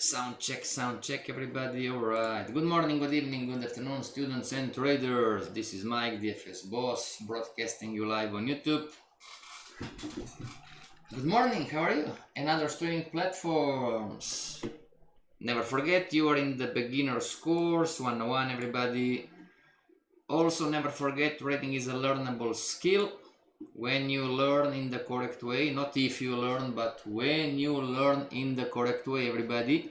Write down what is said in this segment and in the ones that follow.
Sound check everybody. Alright, good morning, good evening, good afternoon, students and traders. This is Mike, the FS boss, broadcasting you live on YouTube. Good morning, how are you? And other streaming platforms. Never forget, you are in the beginner's course 101, everybody. Also, never forget, trading is a learnable skill. When you learn in the correct way, not if you learn, but when you learn in the correct way, everybody.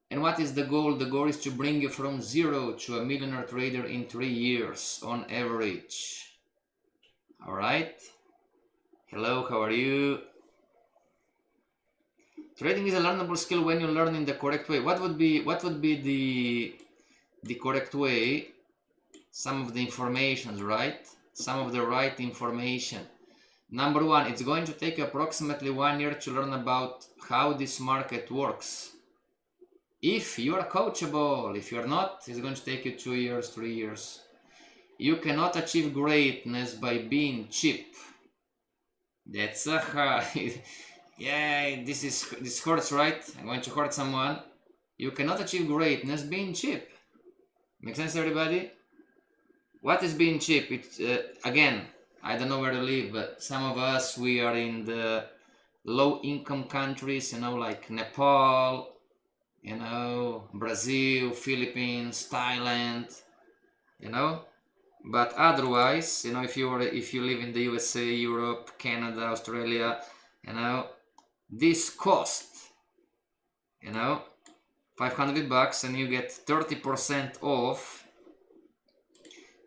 And what is the goal? The goal is to bring you from zero to a millionaire trader in 3 years on average. All right. Hello, how are you? Trading is a learnable skill when you learn in the correct way. What would be the correct way? Some of the information, right? Some of the right information. Number one, it's going to take approximately 1 year to learn about how this market works. If you are coachable, if you're not, it's going to take you 2 years, 3 years. You cannot achieve greatness by being cheap. That's a hard. Yeah, this hurts, right? I'm going to hurt someone. You cannot achieve greatness being cheap. Make sense, everybody? What is being cheap? It's again, I don't know where to live, but some of us, we are in the low-income countries, you know, like Nepal, you know, Brazil, Philippines, Thailand, you know. But otherwise, you know, if you live in the USA, Europe, Canada, Australia, you know, this cost, you know, $500 and you get 30% off.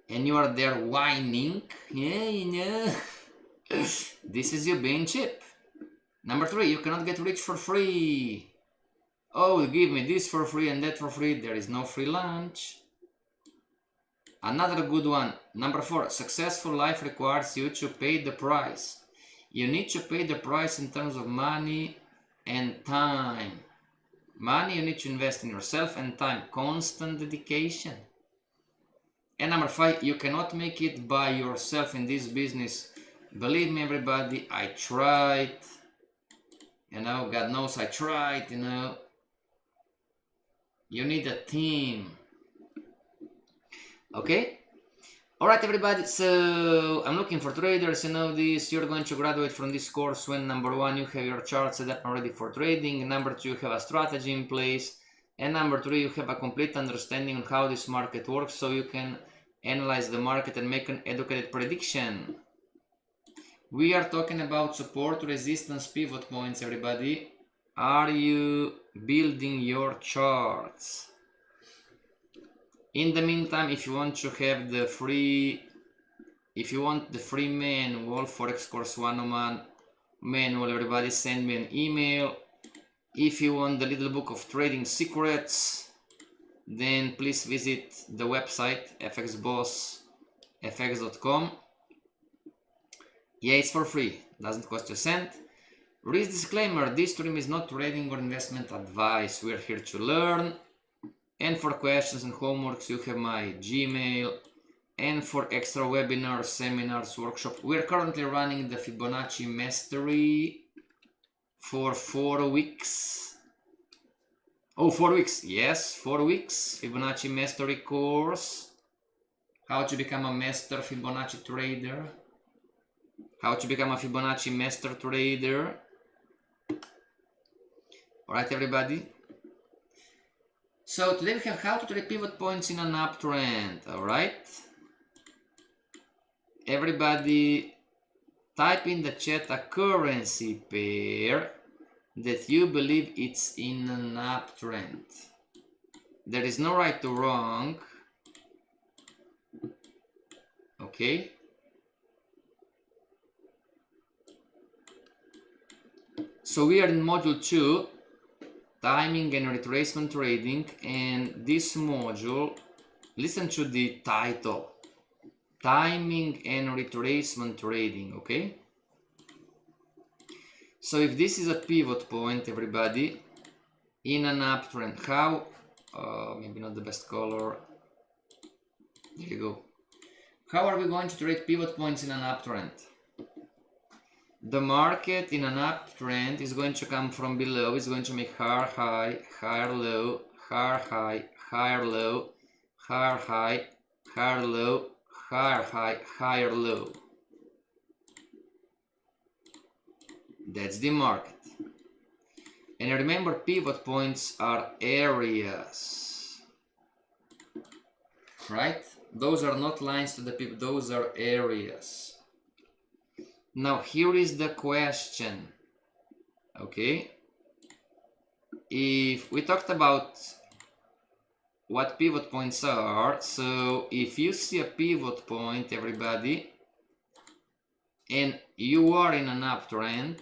And you are there whining, yeah, you know, this is you being cheap. Number three, you cannot get rich for free. Oh, give me this for free and that for free. There is no free lunch. Another good one. Number four, successful life requires you to pay the price. You need to pay the price in terms of money and time. Money you need to invest in yourself, and time, constant dedication. And number five, you cannot make it by yourself in this business. Believe me, everybody, I tried. You know, God knows I tried, you know. You need a team. Okay? Alright, everybody, so I'm looking for traders, you know this. You're going to graduate from this course when number one, you have your chart set up and ready for trading. Number two, you have a strategy in place. And number three, you have a complete understanding on how this market works, so you can analyze the market and make an educated prediction. We are talking about support, resistance, pivot points, everybody. Are you building your charts? In the meantime, if you want to have the free, manual, Forex Course 101 manual, everybody send me an email. If you want the little book of trading secrets, then please visit the website fxbossfx.com. Yeah, it's for free, doesn't cost you a cent. Read disclaimer, this stream is not trading or investment advice. We're here to learn. And for questions and homeworks, you have my Gmail. And for extra webinars, seminars, workshops, we're currently running the Fibonacci Mastery for 4 weeks. Oh, 4 weeks. Yes, 4 weeks. Fibonacci Mastery course. How to become a master Fibonacci trader. How to become a Fibonacci master trader. Alright, everybody. So today we have how to trade pivot points in an uptrend. Alright. Everybody, type in the chat a currency pair that you believe it's in an uptrend. There is no right or wrong. Okay. So we are in module 2, timing and retracement trading, and this module, listen to the title, timing and retracement trading, okay? So if this is a pivot point, everybody, in an uptrend, how, maybe not the best color, there you go. How are we going to trade pivot points in an uptrend? the market in an uptrend is going to come from below, it's going to make higher high, higher low, higher high, higher low, higher high, higher low, higher high, higher low. That's the market. And remember, pivot points are areas, right? Those are not lines to the pivot, those are areas. Now here is the question, okay? If we talked about what pivot points are, so if you see a pivot point, everybody, and you are in an uptrend,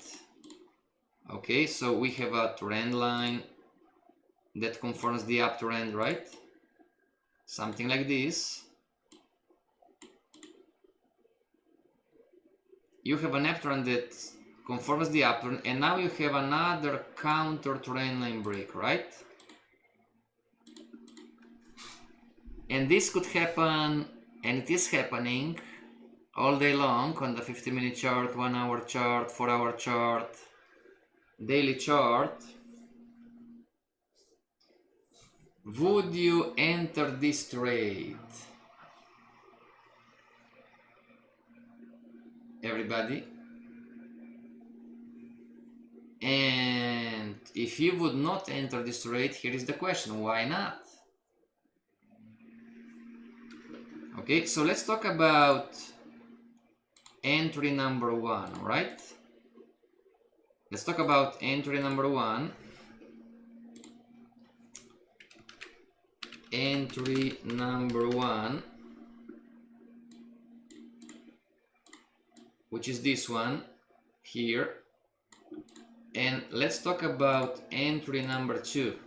okay, so we have a trend line that confirms the uptrend, right? Something like this. You have an uptrend that confirms the uptrend, and now you have another counter trend line break, right? And this could happen, and it is happening all day long on the 50-minute chart, 1-hour chart, 4-hour chart, daily chart. Would you enter this trade? Everybody? And if you would not enter this trade, here is the question, why not? Okay, so let's talk about entry number one, right? Let's talk about entry number one. Entry number one, which is this one here. And let's talk about entry number two.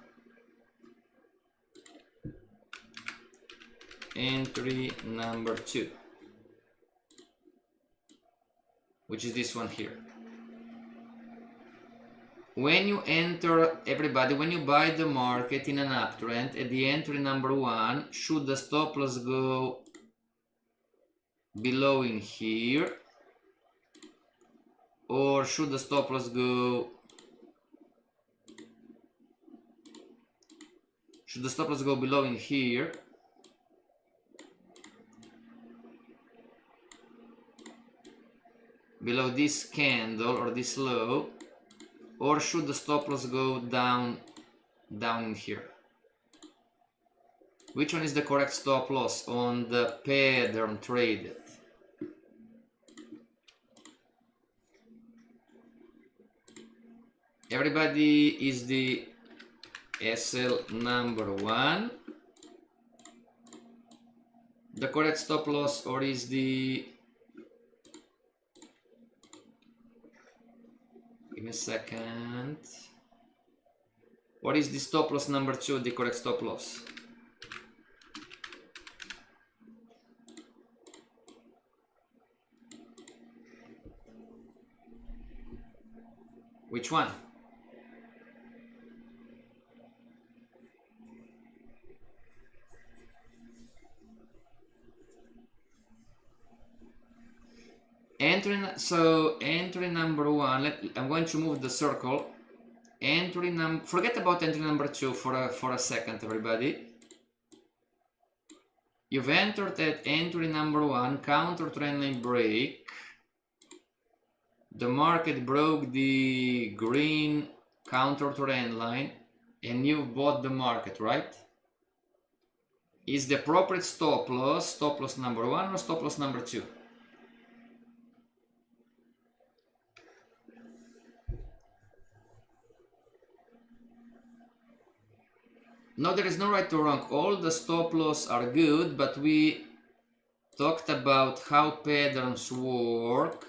Entry number two, which is this one here. When you enter, everybody, when you buy the market in an uptrend at the entry number one, should the stop loss go below in here, or should the stop loss go below in here? Below this candle or this low, or should the stop loss go down in here? Which one is the correct stop loss on the pattern traded? Everybody, is the SL number one the correct stop loss, or is the, give me a second, what is the stop loss number two, the correct stop loss? Which one? Entry number one, I'm going to move the circle. Forget about entry number two for a second, everybody. You've entered at entry number one, counter trend line break. The market broke the green counter trend line, and you bought the market, right? Is the appropriate stop loss number one or stop loss number two? No, there is no right or wrong. All the stop loss are good, but we talked about how patterns work,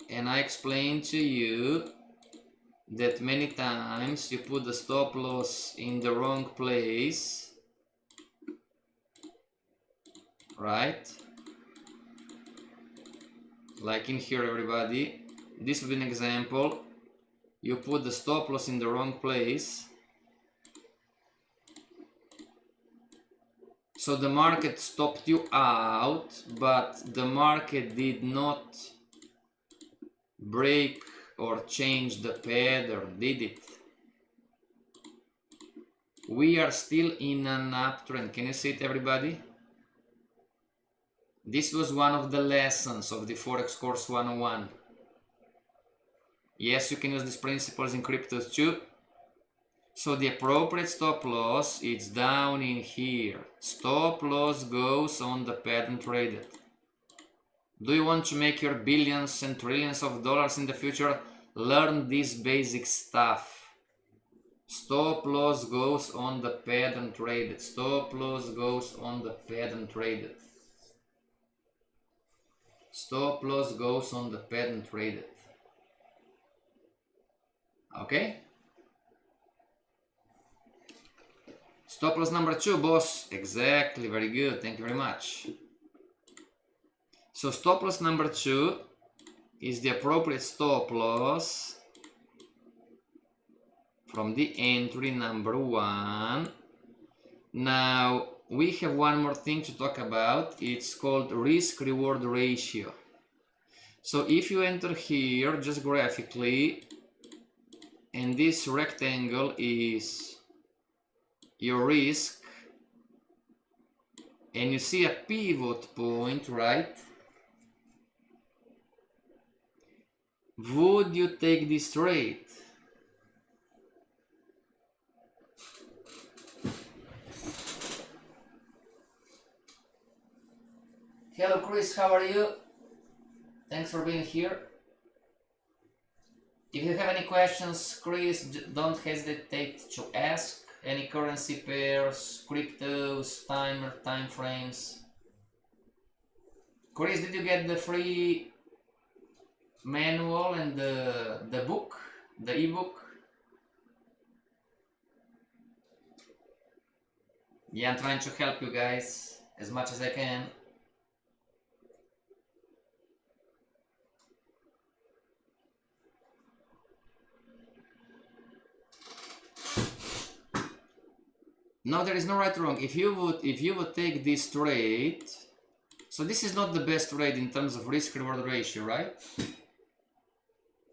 and I explained to you that many times you put the stop loss in the wrong place, right? Like in here, everybody. This would be an example. You put the stop loss in the wrong place. So the market stopped you out, but the market did not break or change the pattern, did it? We are still in an uptrend. Can you see it, everybody? This was one of the lessons of the Forex course 101. Yes, you can use these principles in cryptos too. So the appropriate stop loss is down in here. Stop loss goes on the pattern traded. Do you want to make your billions and trillions of dollars in the future? Learn this basic stuff. Stop loss goes on the pattern traded. Stop loss goes on the pattern traded. Stop loss goes on the pattern traded. Okay? Stop loss number 2, boss. Exactly, very good. Thank you very much. So stop loss number 2 is the appropriate stop loss from the entry number 1. Now we have one more thing to talk about. It's called risk-reward ratio. So if you enter here just graphically, and this rectangle is your risk, and you see a pivot point, right? Would you take this trade? Hello Chris, how are you? Thanks for being here. If you have any questions, Chris, don't hesitate to ask. Any currency pairs, cryptos, time frames. Chris, did you get the free manual and the book, the ebook? Yeah, I'm trying to help you guys as much as I can. No, there is no right or wrong. If you would take this trade, so this is not the best trade in terms of risk-reward ratio, right?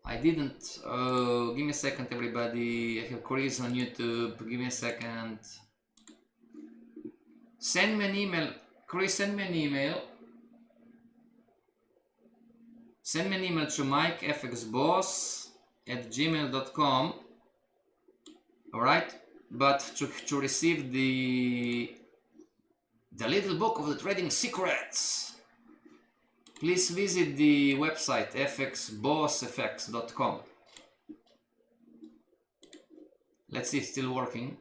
I didn't. Oh, give me a second, everybody. I have Chris on YouTube. Give me a second. Send me an email. Chris, send me an email. Send me an email to mikefxboss@gmail.com. All right. But to receive the little book of the trading secrets, please visit the website fxbossfx.com. Let's see if it's still working.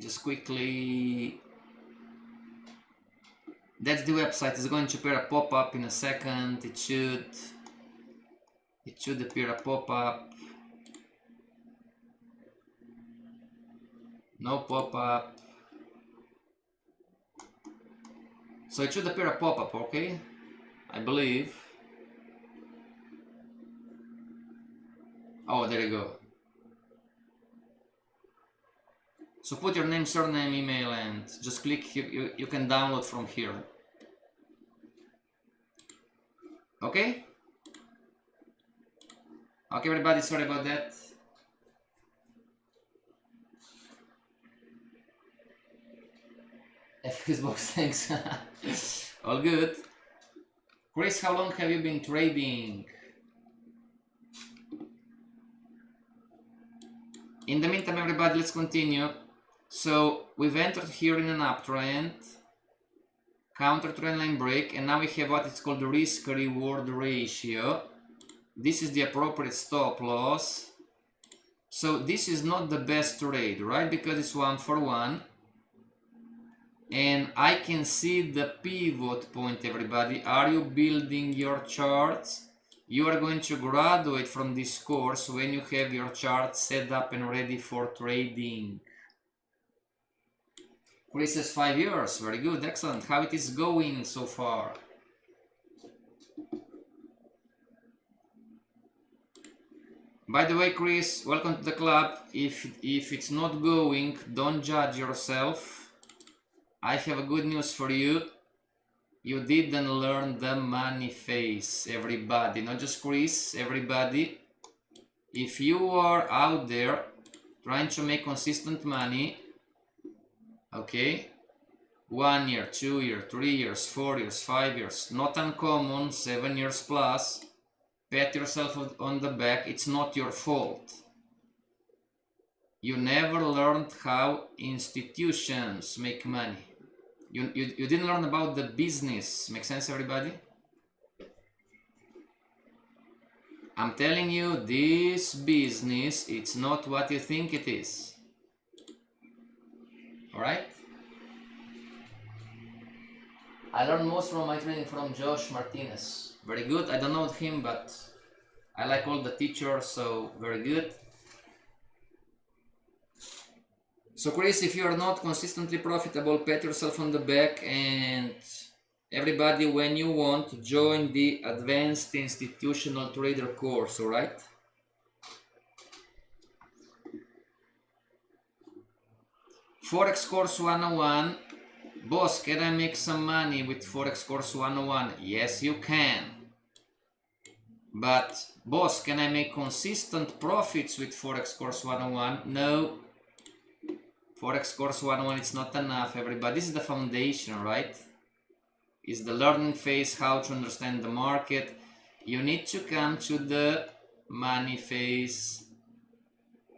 Just quickly. That's the website. It's going to appear a pop-up in a second. It should appear a pop-up. No pop-up. So it should appear a pop-up, okay? I believe. Oh, there you go. So put your name, surname, email, and just click. You can download from here. Okay? Okay, everybody, sorry about that. Xbox, thanks. All good. Chris, how long have you been trading? In the meantime, everybody, let's continue. So we've entered here in an uptrend, counter trend line break, and now we have what is called the risk-reward ratio. This is the appropriate stop loss. So this is not the best trade, right? Because it's 1-for-1. And I can see the pivot point, everybody. Are you building your charts? You are going to graduate from this course when you have your chart set up and ready for trading. Chris says 5 years. Very good, excellent. How it is going so far? By the way, Chris, welcome to the club. If it's not going, don't judge yourself. I have a good news for you. You didn't learn the money phase, everybody, not just Chris, everybody. If you are out there trying to make consistent money, okay, 1 year, 2 years, 3 years, 4 years, 5 years, not uncommon, 7 years plus, pat yourself on the back, it's not your fault. You never learned how institutions make money. You didn't learn about the business. Make sense, everybody? I'm telling you, this business, it's not what you think it is. Alright? I learned most from my training from Josh Martinez. Very good. I don't know him, but I like all the teachers, so very good. So Chris, if you are not consistently profitable, pat yourself on the back, and everybody, when you want, join the Advanced Institutional Trader course, alright? Forex Course 101. Boss, can I make some money with Forex Course 101? Yes, you can. But, boss, can I make consistent profits with Forex Course 101? No. Forex Course 101, it's not enough, everybody. This is the foundation, right? It's the learning phase, how to understand the market. You need to come to the money phase.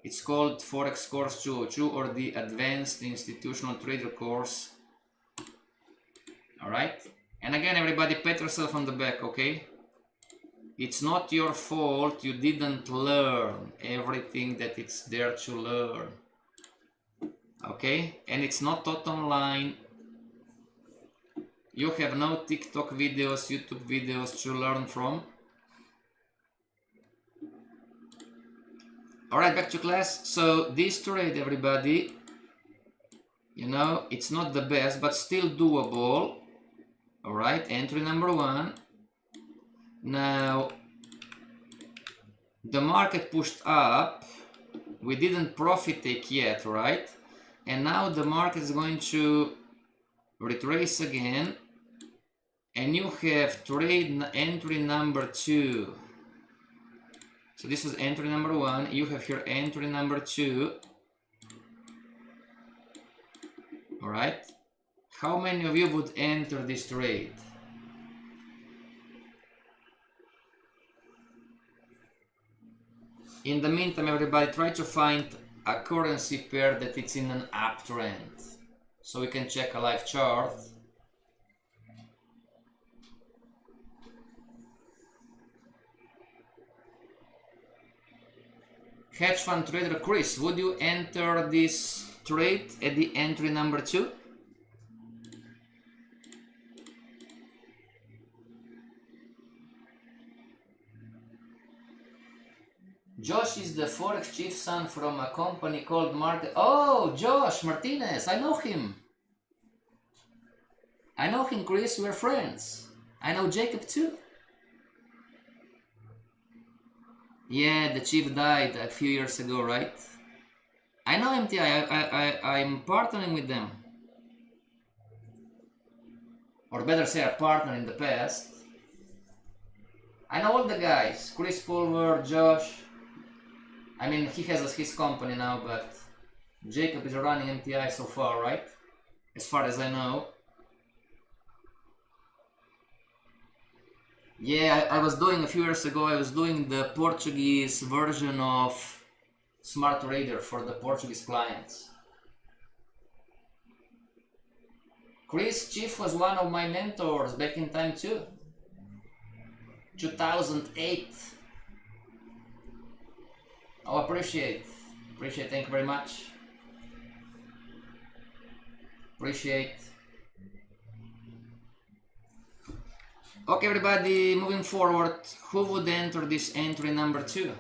It's called Forex Course 202 or the Advanced Institutional Trader course. Alright? And again, everybody, pat yourself on the back, okay? It's not your fault you didn't learn everything that it's there to learn. Okay? And it's not taught online. You have no TikTok videos, YouTube videos to learn from. Alright, back to class. So this trade, everybody, you know, it's not the best, but still doable. Alright, entry number 1. Now, the market pushed up. We didn't profit take yet, right? And now the market is going to retrace again. And you have trade entry number 2. So this was entry number 1. You have here entry number 2. Alright? How many of you would enter this trade? In the meantime, everybody, try to find a currency pair that it's in an uptrend. So we can check a live chart. Hedge fund trader Chris, would you enter this trade at the entry number 2? Josh is the Forex chief son from a company called Market. Oh, Josh Martinez, I know him. I know him, Chris, we're friends. I know Jacob too. Yeah, the chief died a few years ago, right? I know MTI, I'm partnering with them. Or better say, a partner in the past. I know all the guys, Chris Pulver, Josh. I mean, he has his company now, but Jacob is running MTI so far, right? As far as I know. Yeah, I was doing a few years ago, I was doing the Portuguese version of Smart Trader for the Portuguese clients. Chris Chief was one of my mentors back in time too. 2008. Oh, appreciate, thank you very much. Appreciate. Okay, everybody, moving forward, who would enter this entry number 2?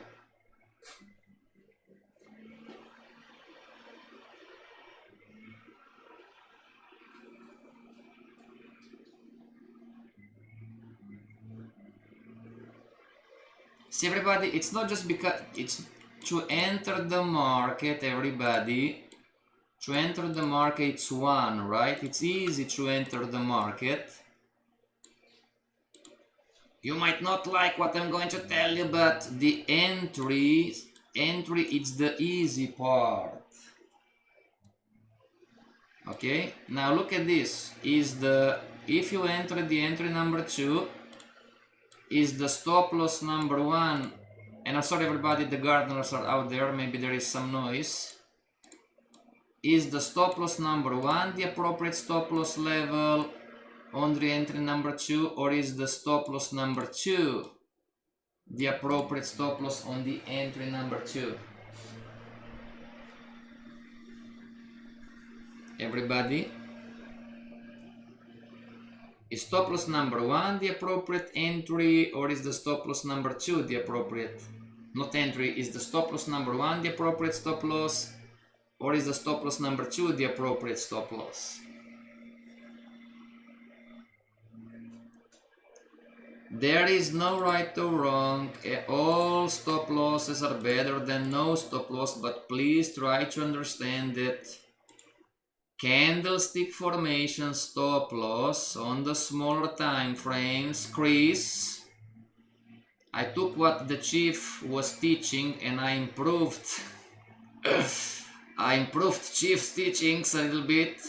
See, everybody, it's not just because it's to enter the market, everybody. To enter the market, it's 1, right? It's easy to enter the market. You might not like what I'm going to tell you, but the entry is the easy part. Okay, now look at this. If you enter the entry number 2, is the stop loss number 1, and I'm sorry everybody, the gardeners are out there, maybe there is some noise. Is the stop loss number 1 the appropriate stop loss level on the entry number 2, or is the stop loss number 2 the appropriate stop loss on the entry number 2? Everybody? Is stop loss number 1 the appropriate entry, or is the stop loss number 2 the appropriate, not entry, is the stop loss number 1 the appropriate stop loss, or is the stop loss number 2 the appropriate stop loss? There is no right or wrong. All stop losses are better than no stop loss, but please try to understand that candlestick formation stop loss on the smaller time frames, Chris, I took what the chief was teaching and I improved I improved chief's teachings a little bit.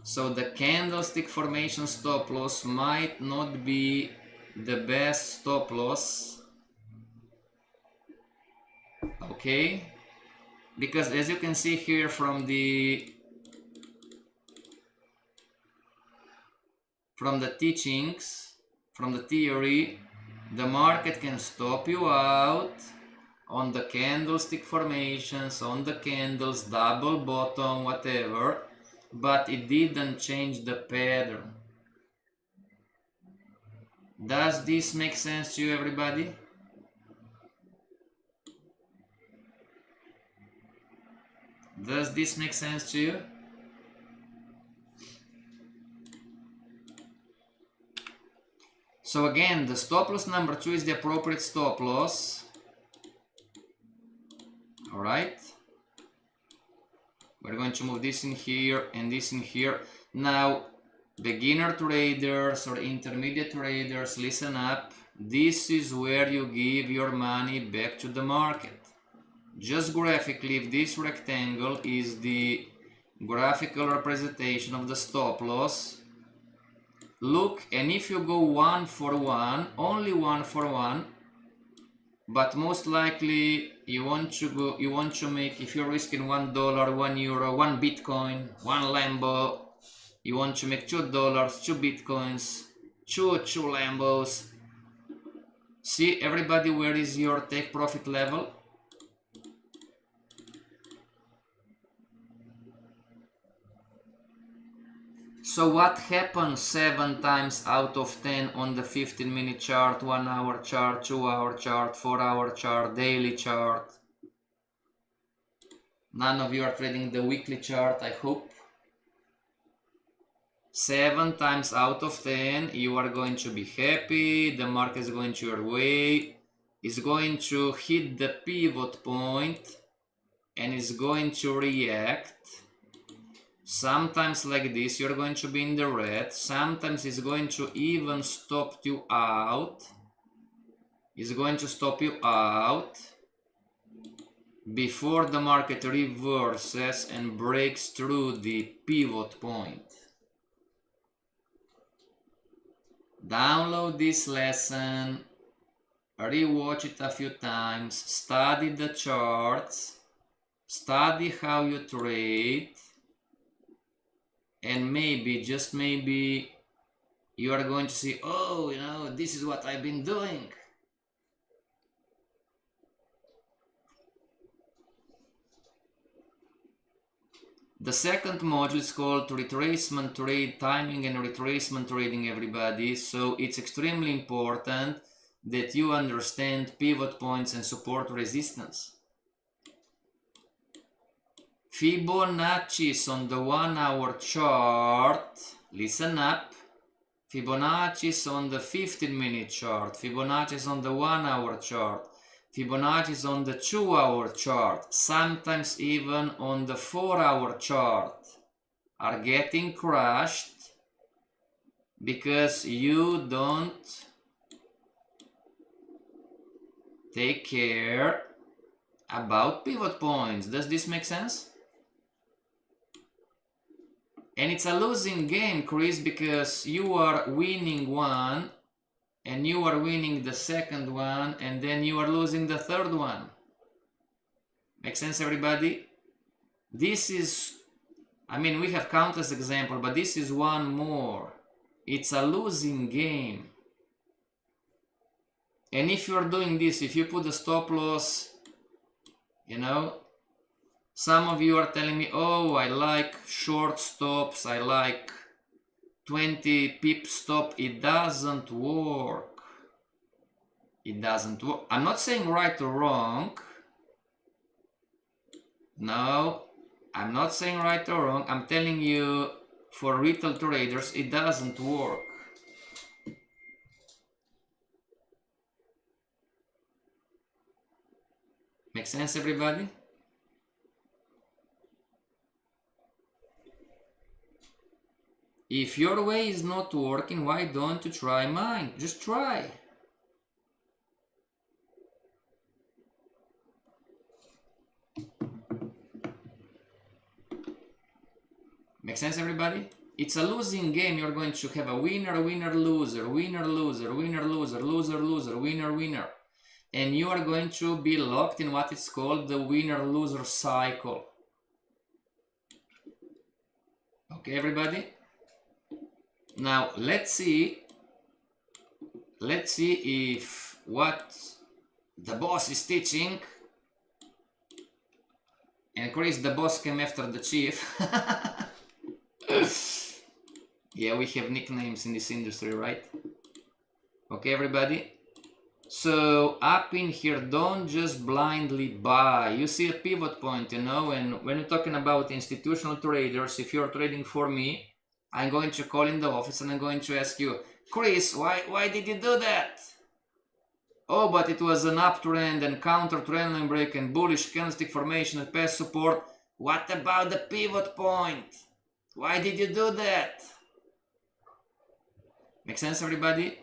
So the candlestick formation stop loss might not be the best stop loss, okay? Because as you can see here from the teachings, from the theory, the market can stop you out on the candlestick formations, on the candles, double bottom, whatever, but it didn't change the pattern. Does this make sense to you, everybody? Does this make sense to you? So again, the stop loss number 2 is the appropriate stop loss. All right. We're going to move this in here and this in here. Now, beginner traders or intermediate traders, listen up. This is where you give your money back to the market. Just graphically, if this rectangle is the graphical representation of the stop loss, look, and if you go 1 for 1, only 1 for 1, but most likely you want to make, if you're risking $1, €1, 1 Bitcoin, 1 Lambo, you want to make $2, 2 Bitcoins, 2 Lambos. See, everybody, where is your take profit level? So what happens 7 times out of 10 on the 15-minute chart, 1-hour chart, 2-hour chart, 4-hour chart, daily chart? None of you are trading the weekly chart, I hope. 7 times out of 10, you are going to be happy, the market is going your way, is going to hit the pivot point, and is going to react. Sometimes like this, you're going to be in the red. Sometimes it's going to even stop you out. It's going to stop you out before the market reverses and breaks through the pivot point. Download this lesson, rewatch it a few times, study the charts, study how you trade, and maybe, just maybe, you are going to see, oh, you know, this is what I've been doing. The second module is called retracement trade, timing and retracement trading, everybody. So it's extremely important that you understand pivot points and support resistance. Fibonacci's on the 1-hour chart, listen up. Fibonacci's on the 15-minute chart, Fibonacci's on the 1-hour chart, Fibonacci's on the 2-hour chart, sometimes even on the 4-hour chart, are getting crushed because you don't take care about pivot points. Does this make sense? And it's a losing game, Chris, because you are winning one and you are winning the second one and then you are losing the third one. Make sense, everybody? This is, I mean, we have countless examples, but this is one more. It's a losing game. And if you're doing this, if you put the stop loss, you know, some of you are telling me, oh, I like short stops, I like 20 pip stop. It doesn't work. It doesn't work. I'm not saying right or wrong. No, I'm not saying right or wrong. I'm telling you, for retail traders, it doesn't work. Make sense, everybody? If your way is not working, why don't you try mine? Just try. Make sense, everybody? It's a losing game. You're going to have a winner, winner, loser, winner, loser, winner, loser, loser, loser, winner, winner. And you are going to be locked in what is called the winner-loser cycle. Okay, everybody? Now, let's see if what the boss is teaching, and Chris, the boss came after the chief. Yeah, we have nicknames in this industry, right? Okay, everybody? So up in here, don't just blindly buy. You see a pivot point, you know, and when you're talking about institutional traders, if you're trading for me, I'm going to call in the office and I'm going to ask you, Chris, why did you do that? Oh, but it was an uptrend and counter trend line break and bullish candlestick formation and past support. What about the pivot point? Why did you do that? Make sense, everybody?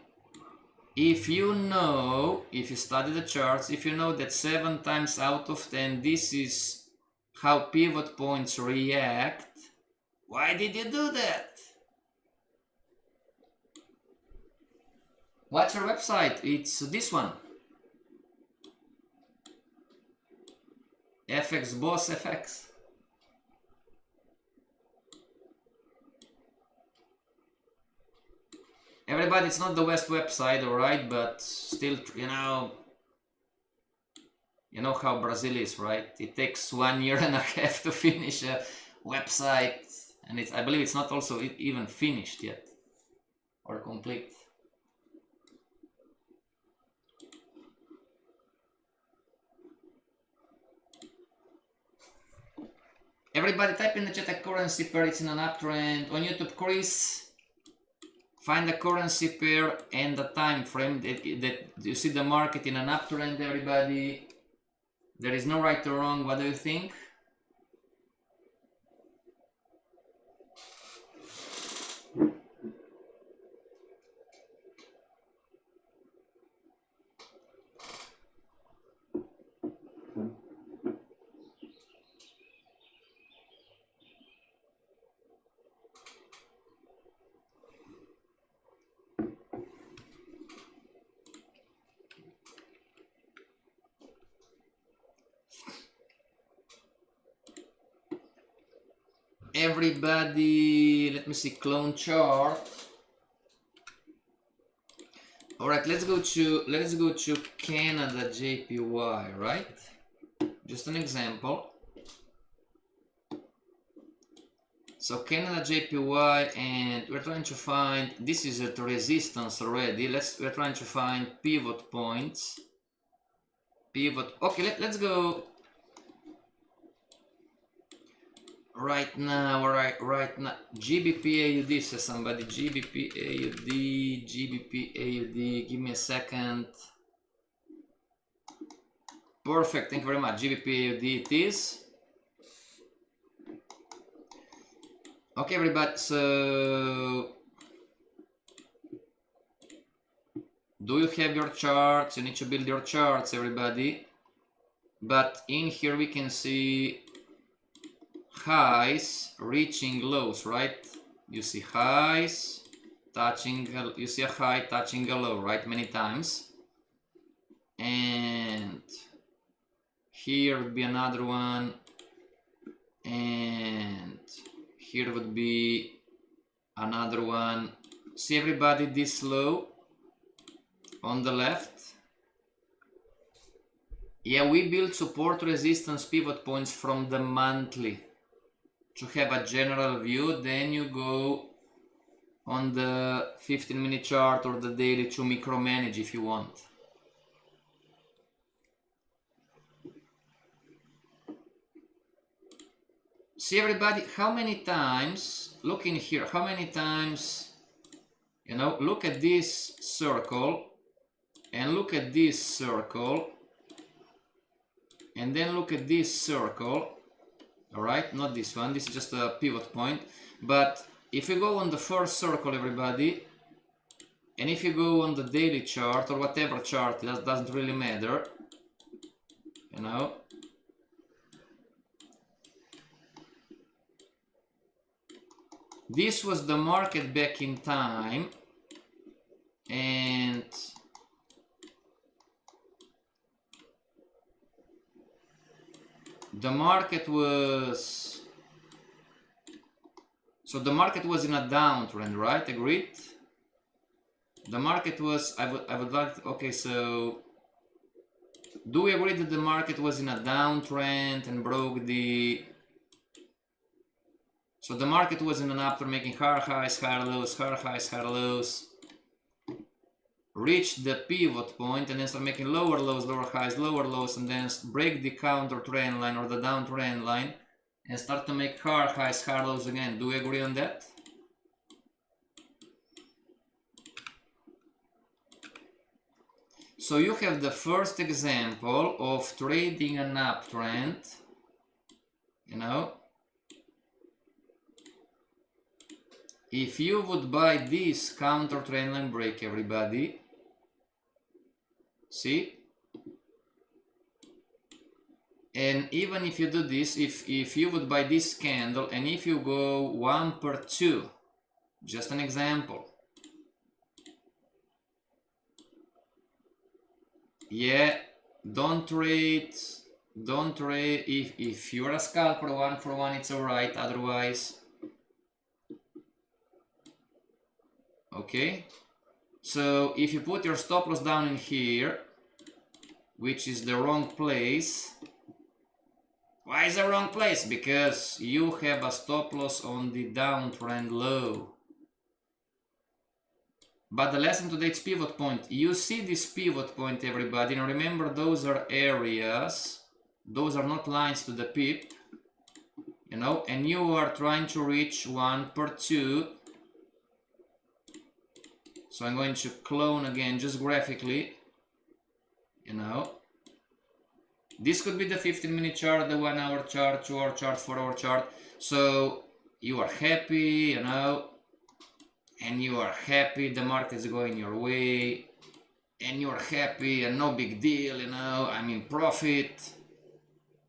If you know, if you study the charts, if you know that 7 times out of 10, this is how pivot points react, why did you do that? What's your website? It's this one. FX Boss FX. Everybody, it's not the best website, alright, but still, you know how Brazil is, right? It takes 1 year and a half to finish a website, and I believe it's not also even finished yet, or complete. Everybody type in the chat a currency pair, it's in an uptrend. On YouTube, Chris, find the currency pair and the time frame that you see the market in an uptrend, everybody. There is no right or wrong. What do you think? Everybody, let me see, clone chart. All right, let's go to Canada JPY, right? Just an example. So Canada JPY, and we're trying to find, this is at resistance already. We're trying to find pivot points. Okay, let's go. Right now, right now, GBP AUD, says somebody. GBP AUD, give me a second. Perfect, thank you very much. GBP AUD it is. Okay, everybody, so Do you have your charts? You need to build your charts, everybody. But in here we can see highs reaching lows, right? You see highs touching, you see a high touching a low, right? Many times. And here would be another one. And here would be another one. See everybody, this low on the left. Yeah, we build support, resistance, pivot points from the monthly to have a general view. Then you go on the 15-minute chart or the daily to micromanage if you want. See everybody, how many times, look in here, how many times, you know, look at this circle and look at this circle and then look at this circle. All right, not this one, this is just a pivot point. But if you go on the first circle, everybody, and if you go on the daily chart or whatever chart, that doesn't really matter, you know. This was the market back in time, and the market was, so the market was in a downtrend, right? Agreed? The market was, I would like, okay, so do we agree that the market was in a downtrend and broke the, so the market was in an uptrend, making higher highs, higher lows, higher highs, higher lows, reach the pivot point and then start making lower lows, lower highs, lower lows, and then break the counter trend line or the downtrend line and start to make higher highs, higher lows again. Do we agree on that? So you have the first example of trading an uptrend, you know. If you would buy this counter trend line break, everybody, see? And even if you do this, if you would buy this candle and if you go 1 per 2, just an example. Yeah, don't trade if you're a scalper 1 for 1, it's alright, otherwise. Okay, so if you put your stop loss down in here, which is the wrong place. Why is the wrong place? Because you have a stop loss on the downtrend low. But the lesson today is pivot point. You see this pivot point, everybody, and remember those are areas, those are not lines to the pip, you know, and you are trying to reach 1 per 2. So I'm going to clone again, just graphically, you know. This could be the 15-minute chart, the 1 hour chart, 2 hour chart, 4 hour chart. So you are happy, you know, and you are happy the market's going your way, and you are happy and no big deal, you know, I'm in profit,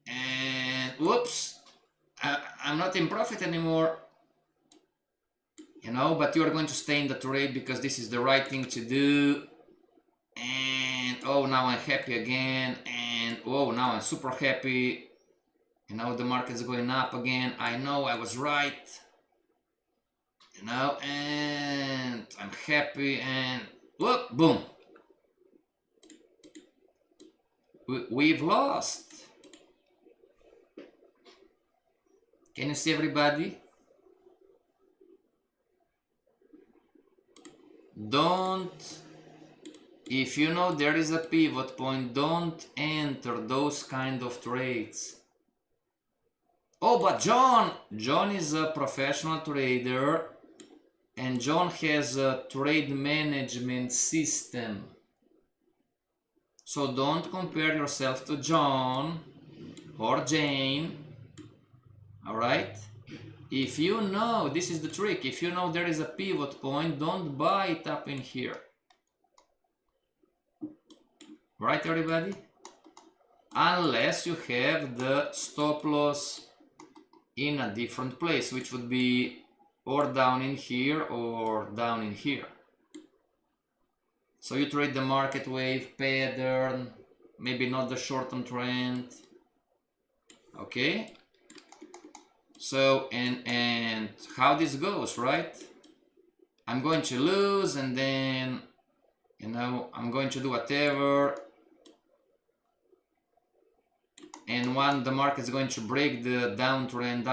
and whoops, I'm not in profit anymore, you know, but you are going to stay in the trade because this is the right thing to do, and oh, now I'm happy again, and oh, now I'm super happy, you know, the market's going up again, I know I was right, you know, and I'm happy, and whoop, boom, we've lost. Can you see everybody? Don't, if you know there is a pivot point, don't enter those kind of trades. Oh, but John is a professional trader, and John has a trade management system. So don't compare yourself to John or Jane, all right? If you know, this is the trick, if you know there is a pivot point, don't buy it up in here. right everybody? Unless you have the stop loss in a different place, which would be or down in here or down in here. So you trade the market wave pattern, maybe not the short-term trend. Okay, so and how this goes, right? I'm going to lose, and then, you know, I'm going to do whatever, and when the market is going to break the downtrend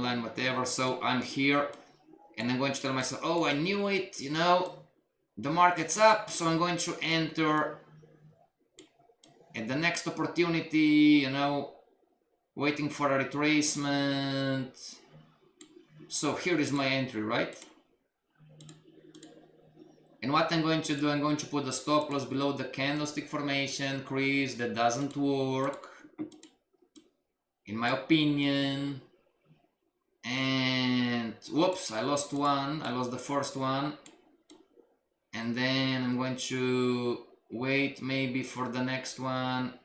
line, whatever, so I'm here and I'm going to tell myself, oh, I knew it, you know, the market's up, so I'm going to enter at the next opportunity, you know, waiting for a retracement. So here is my entry, right? And what I'm going to do, I'm going to put the stop loss below the candlestick formation crease. That doesn't work, in my opinion. And whoops, I lost one. I lost the first one. And then I'm going to wait maybe for the next one.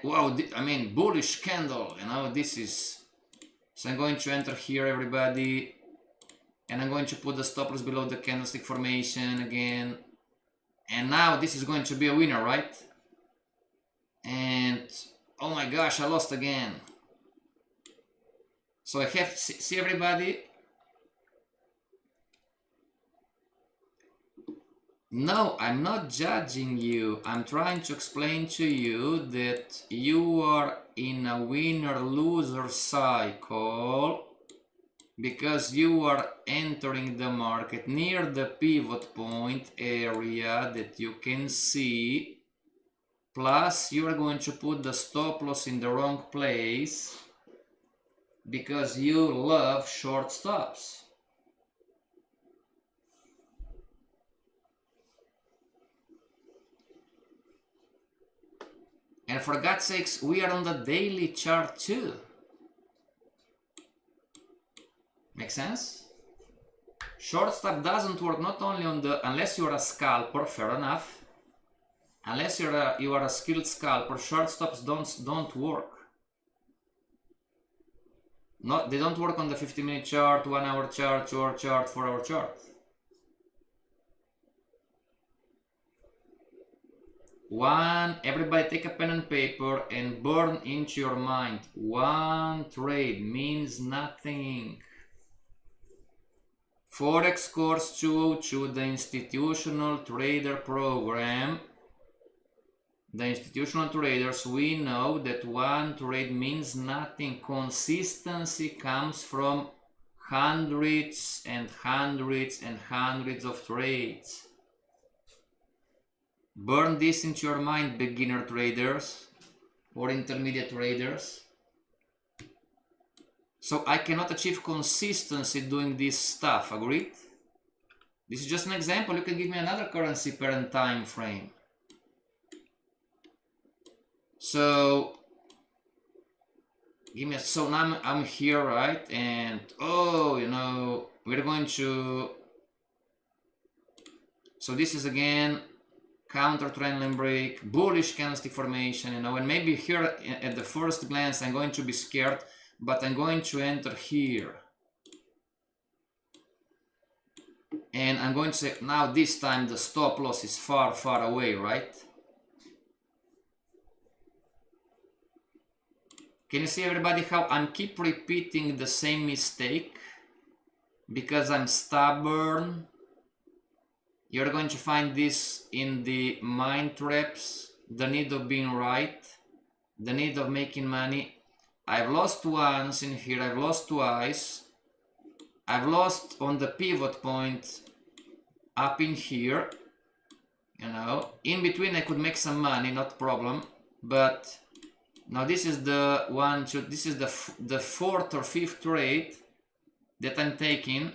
Wow, I mean, bullish candle, you know, this is... So I'm going to enter here, everybody. And I'm going to put the stop loss below the candlestick formation again. And now this is going to be a winner, right? And oh my gosh, I lost again. So I have, see everybody? No, I'm not judging you. I'm trying to explain to you that you are in a winner-loser cycle because you are entering the market near the pivot point area that you can see. Plus, you are going to put the stop loss in the wrong place because you love short stops. And for God's sakes, we are on the daily chart too. Make sense? Short stop doesn't work not only on the, unless you're a scalper, fair enough. Unless you are a skilled scalper, short stops don't work. They don't work on the 50-minute chart, 1 hour chart, 2 hour chart, 4 hour chart. Everybody take a pen and paper and burn into your mind. One trade means nothing. Forex Course 202, the institutional trader program. The institutional traders, we know that one trade means nothing. Consistency comes from hundreds and hundreds and hundreds of trades. Burn this into your mind, beginner traders or intermediate traders. So I cannot achieve consistency doing this stuff, agreed? This is just an example. You can give me another currency pair and time frame. So give me so now I'm here, right? And oh, you know, we're going to, so this is again counter trend line break, bullish candlestick formation, you know, and maybe here at the first glance I'm going to be scared, but I'm going to enter here. And I'm going to say, now this time the stop loss is far, far away, right? Can you see everybody how I'm keep repeating the same mistake? Because I'm stubborn. You're going to find this in the mind traps, the need of being right, the need of making money. I've lost once in here, I've lost twice. I've lost on the pivot point up in here. You know, in between I could make some money, not problem. But now this is the one, two, this is the fourth or fifth trade that I'm taking.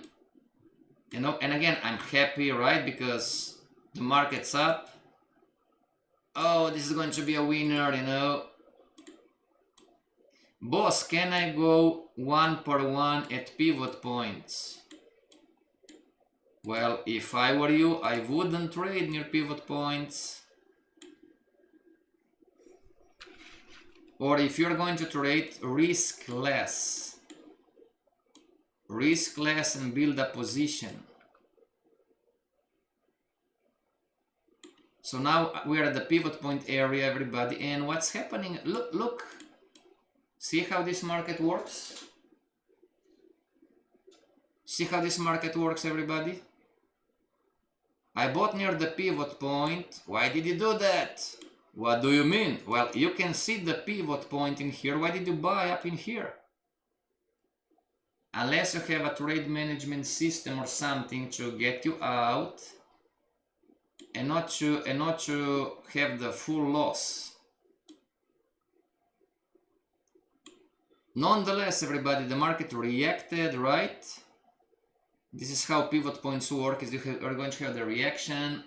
You know, and again, I'm happy, right? Because the market's up. Oh, this is going to be a winner, you know. Boss, can I go 1 per 1 at pivot points? Well, if I were you, I wouldn't trade near pivot points. or if you're going to trade riskless and build a position. So now we are at the pivot point area, everybody, and what's happening? Look, see how this market works? See how this market works, everybody? I bought near the pivot point. Why did you do that? What do you mean? Well, you can see the pivot point in here. Why did you buy up in here? Unless you have a trade management system or something to get you out and not to have the full loss. Nonetheless, everybody, the market reacted, right? This is how pivot points work. Is you are going to have the reaction,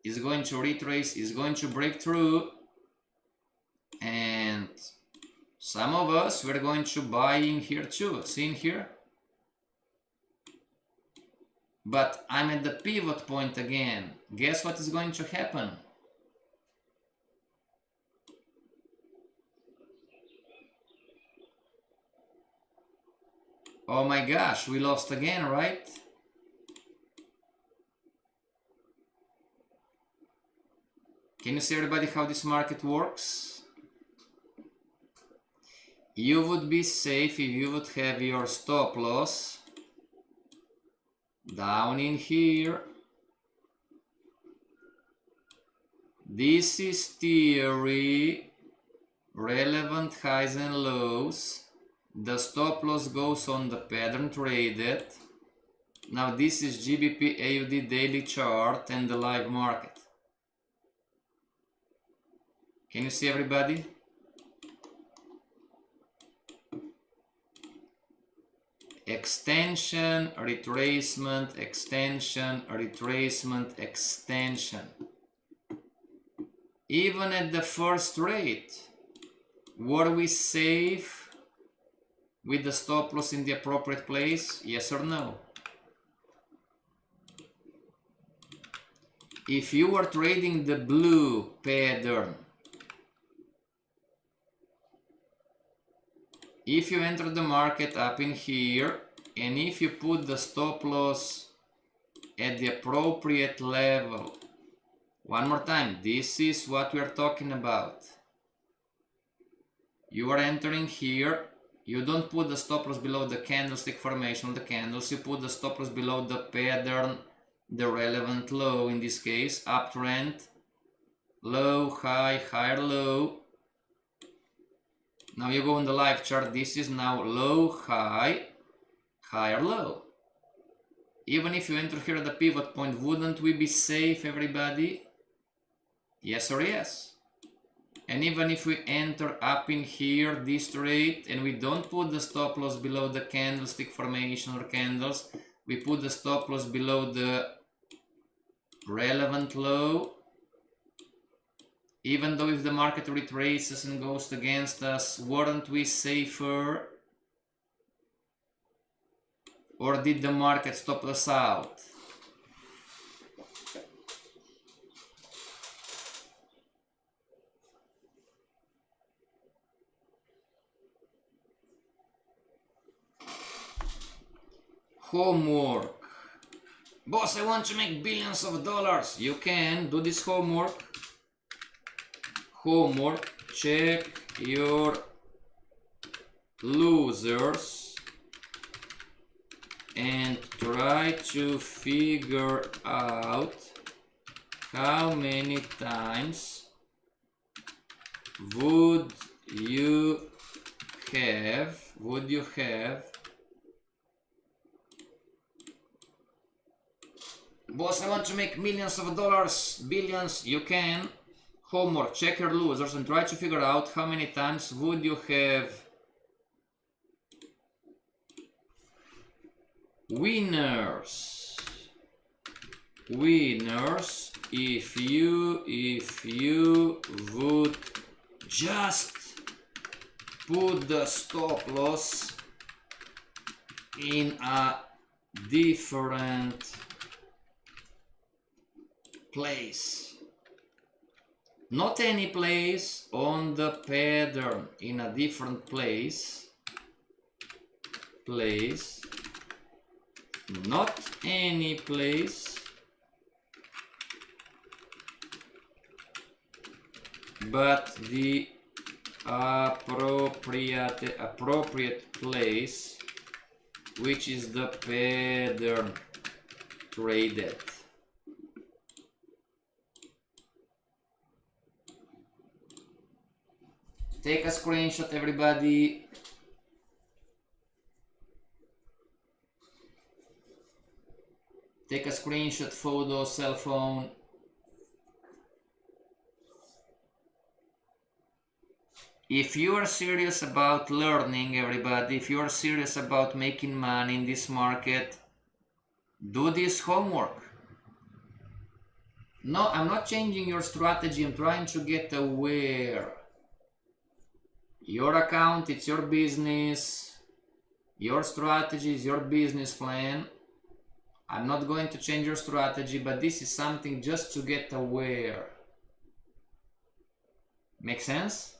is going to retrace, is going to break through, and some of us we're going to buy in here too. See in here? But I'm at the pivot point again. Guess what is going to happen? Oh my gosh, we lost again, right? Can you see, everybody, how this market works? You would be safe if you would have your stop loss down in here. This is theory, relevant highs and lows. The stop loss goes on the pattern traded. Now this is GBP AUD daily chart and the live market. Can you see, everybody? Extension, retracement, extension, retracement, extension. Even at the first trade, were we safe with the stop loss in the appropriate place? Yes or no? If you were trading the blue pattern, if you enter the market up in here, and if you put the stop loss at the appropriate level, one more time, this is what we are talking about. You are entering here, you don't put the stop loss below the candlestick formation of the candles, you put the stop loss below the pattern, the relevant low, in this case, uptrend, low, high, higher, low. Now you go on the live chart, this is now low, high, higher, low. Even if you enter here at the pivot point, wouldn't we be safe, everybody? Yes or yes? And even if we enter up in here this trade and we don't put the stop loss below the candlestick formation or candles, we put the stop loss below the relevant low, even though if the market retraces and goes against us, weren't we safer? Or did the market stop us out? Homework. Boss, I want to make billions of dollars. You can do this homework. Homework. Check your losers and try to figure out how many times would you have boss, I want to make millions of dollars, billions. You can. Homework, check your losers and try to figure out how many times would you have winners if you would just put the stop loss in a different place. not any place on the pattern, in a different place, not any place, but the appropriate place, which is the pattern traded. Take a screenshot, everybody. Take a screenshot, photo, cell phone. If you are serious about learning, everybody, if you are serious about making money in this market, do this homework. No, I'm not changing your strategy. I'm trying to get aware. Your account, it's your business. Your strategy is your business plan. I'm not going to change your strategy, but this is something just to get aware. Make sense?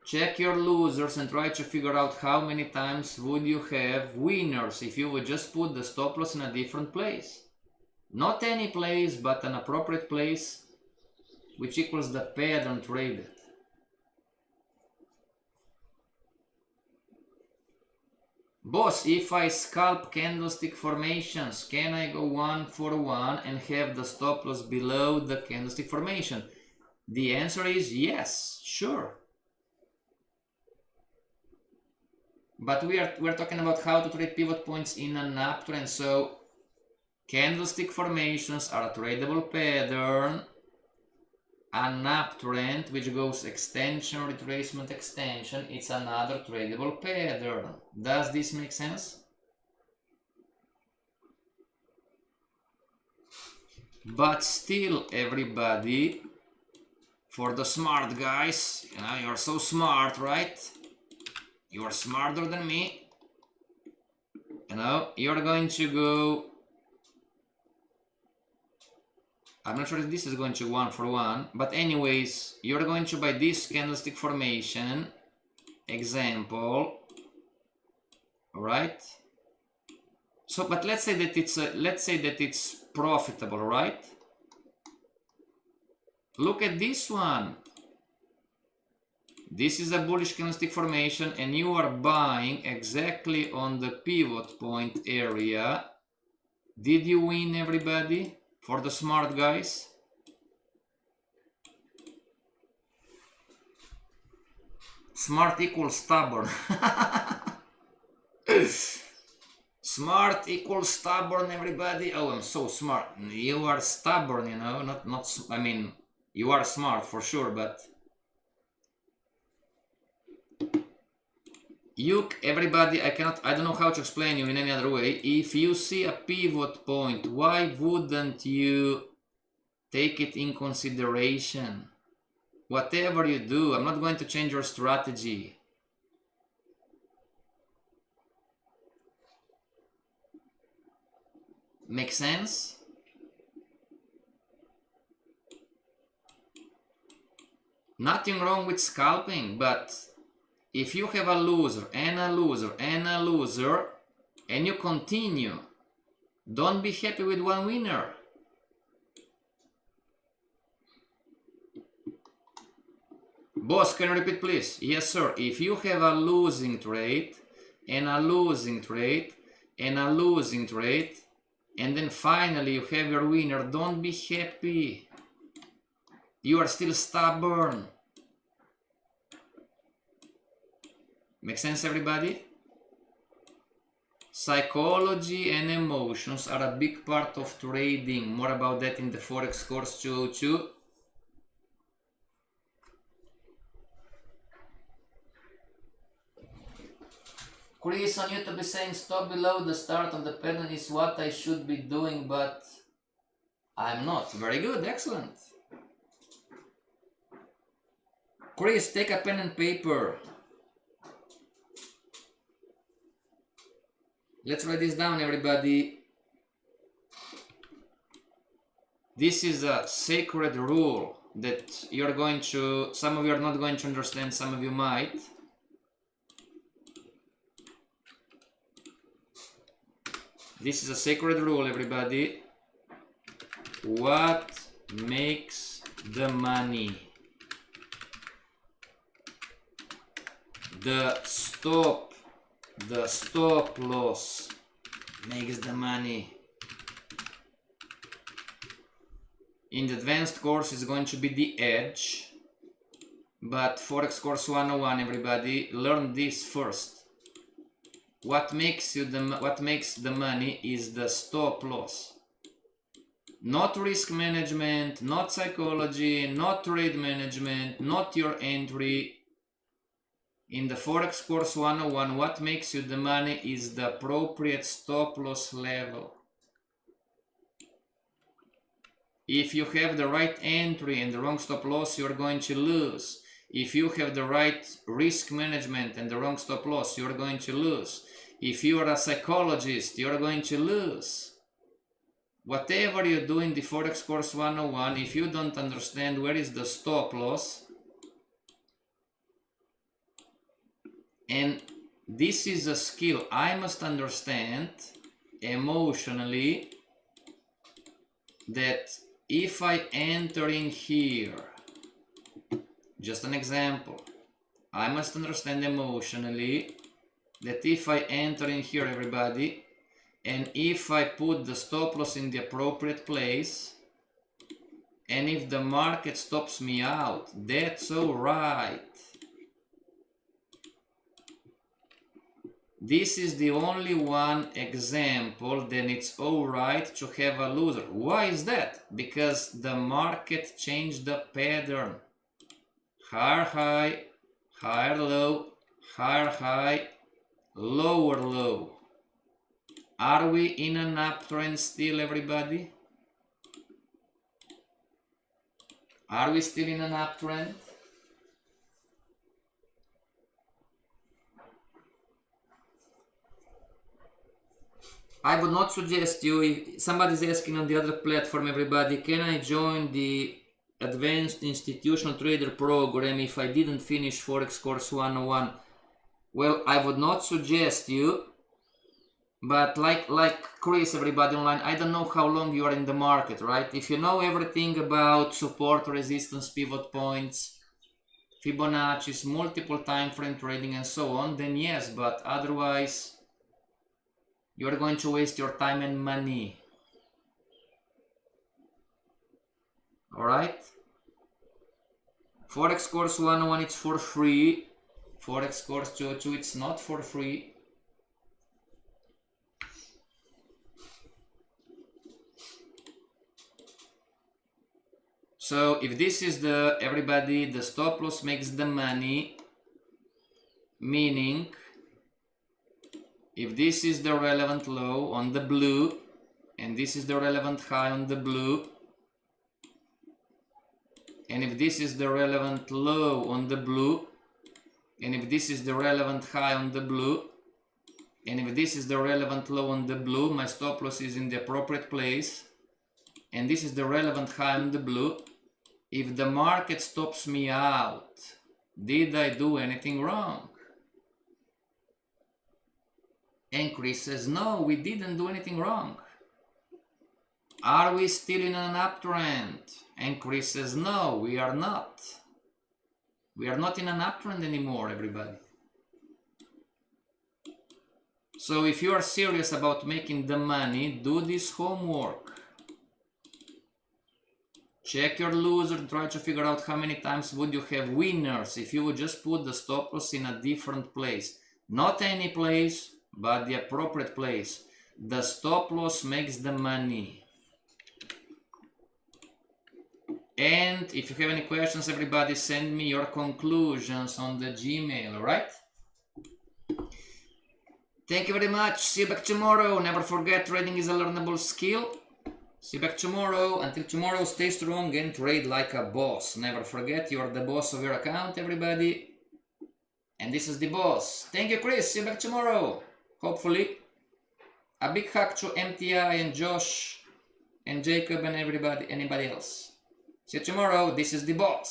Check your losers and try to figure out how many times would you have winners if you would just put the stop loss in a different place. Not any place, but an appropriate place, which equals the pattern traded. Boss, if I scalp candlestick formations, can I go 1 for 1 and have the stop loss below the candlestick formation? The answer is yes, sure. But we're talking about how to trade pivot points in an uptrend. So candlestick formations are a tradable pattern. An uptrend, which goes extension, retracement, extension, it's another tradable pattern. Does this make sense? But still, everybody, for the smart guys, you know, you're so smart, right? You are smarter than me. You know, you're going to go, I'm not sure if this is going to 1 for 1, but anyways, you're going to buy this candlestick formation example, all right? So, but let's say that it's profitable, right? Look at this one. This is a bullish candlestick formation, and you are buying exactly on the pivot point area. Did you win, everybody? For the smart guys? Smart equals stubborn. Smart equals stubborn, everybody. Oh, I'm so smart. You are stubborn, you know, not I mean, you are smart for sure, but you, everybody, I don't know how to explain you in any other way. If you see a pivot point, why wouldn't you take it in consideration? Whatever you do, I'm not going to change your strategy. Make sense? Nothing wrong with scalping, but if you have a loser and a loser and a loser and you continue, don't be happy with one winner. Boss, can you repeat please? Yes sir. If you have a losing trade and a losing trade and a losing trade and then finally you have your winner, don't be happy. You are still stubborn. Make sense, everybody? Psychology and emotions are a big part of trading. More about that in the Forex course 202. Chris on YouTube is saying stop below the start of the pattern is what I should be doing, but I'm not. Very good, excellent. Chris, take a pen and paper. Let's write this down, everybody. This is a sacred rule that you're going to, some of you are not going to understand, some of you might. This is a sacred rule, everybody. What makes the money? The stop loss makes the money. In the advanced course is going to be the edge, but Forex course 101, everybody, learn this first. What makes the money is the stop loss. Not risk management, not psychology, not trade management, not your entry. In the Forex course 101, what makes you the money is the appropriate stop loss level. If you have the right entry and the wrong stop loss, you're going to lose. If you have the right risk management and the wrong stop loss, you're going to lose. If you are a psychologist, you're going to lose. Whatever you do in the Forex course 101, if you don't understand where is the stop loss, and this is a skill I must understand emotionally, that if I enter in here, just an example, I must understand emotionally that if I enter in here, everybody, and if I put the stop loss in the appropriate place, and if the market stops me out, that's alright. This is the only one example, then it's alright to have a loser. Why is that? Because the market changed the pattern. Higher high, higher low, higher high, lower low. Are we in an uptrend still, everybody? Are we still in an uptrend? I would not suggest you, if somebody's asking on the other platform, everybody, can I join the Advanced Institutional Trader program if I didn't finish Forex course 101? Well, I would not suggest you, but like Chris, everybody online, I don't know how long you are in the market, right? If you know everything about support, resistance, pivot points, Fibonacci's, multiple time frame trading and so on, then yes, but otherwise you are going to waste your time and money. Alright? Forex course 101, it's for free. Forex course 202, it's not for free. So if this is the, everybody, the stop loss makes the money, meaning if this is the relevant low on the blue, and this is the relevant high on the blue, and if this is the relevant low on the blue, and if this is the relevant high on the blue, and if this is the relevant low on the blue, my stop loss is in the appropriate place, and this is the relevant high on the blue. If the market stops me out, did I do anything wrong? And Chris says, no, we didn't do anything wrong. Are we still in an uptrend? And Chris says, no, we are not. We are not in an uptrend anymore, everybody. So if you are serious about making the money, do this homework. Check your loser, try to figure out how many times would you have winners if you would just put the stop loss in a different place. Not any place, but the appropriate place. The stop loss makes the money. And if you have any questions, everybody, send me your conclusions on the Gmail, alright? Thank you very much. See you back tomorrow. Never forget, trading is a learnable skill. See you back tomorrow. Until tomorrow, stay strong and trade like a boss. Never forget, you are the boss of your account, everybody. And this is the boss. Thank you, Chris. See you back tomorrow. Hopefully. A big hug to MTI and Josh and Jacob and anybody else. See you tomorrow. This is the boss.